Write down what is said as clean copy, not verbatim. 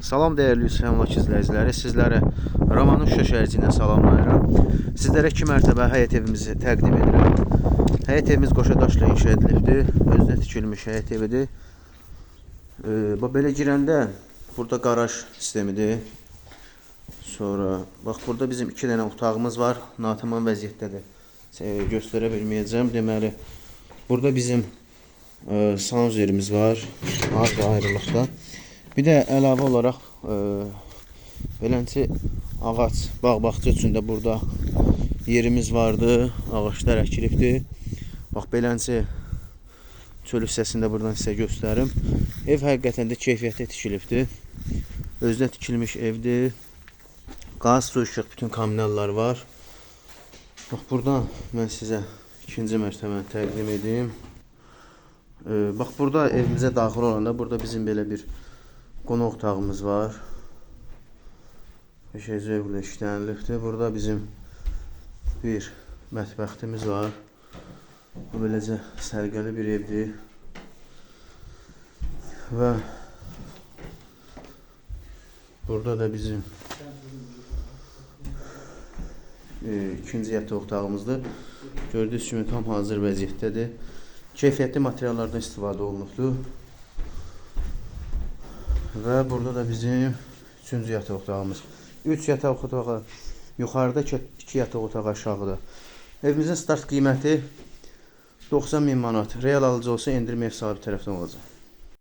Salam dəyərli Hüseynlaç izləyiciləri, sizlərə Romanın Şuşa şəhərciyindən salamlayıram. Sizlərə 2 mərtəbə həyət evimizi təqdim edirəm. Həyət evimiz qoşa daşla inşa edilibdir. Özünə tikilmiş həyət evidir. Belə girəndə burada qaraj sistemidir. Sonra bax burada bizim 2 dənə otağımız var. Natamam vəziyyətdədir. Göstərə bilməyəcəm. Deməli burada bizim sanuzerimiz var. Az da ayrılıqda. Bir də əlavə olaraq beləncə ağac, bağ-bağça üçün də burada yerimiz vardı. Ağaçlar əkilibdir. Bax beləncə çöl hissəsində buradan sizə göstərim. Ev həqiqətən də keyfiyyətli tikilibdir. Özünə tikilmiş evdir. Qaz, su, işıq, bütün kommunallar var. Bax buradan mən sizə ikinci mərtəbəni təqdim edeyim. Bax burada evimizə daxil olanda burada bizim belə bir qonaq otağımız var. Şey zövqlə işlənilibdir. Burada bizim bir mətbəxtimiz var. Bu beləcə sərgəli bir evdir. Və burada da bizim ikinci yataq otağımızdır. Gördüyünüz kimi tam hazır vəziyyətdədir. Keyfiyyətli materiallardan istifadə olunubdur. Və burada da bizim 3-cü yataq otağımız. 3 yataq otağı yuxarıda, 2 yataq otağı aşağıda. Evimizin start qiyməti 90.000 manat. Real alıcı olsa endirim ev sahibi tərəfdən olacaq.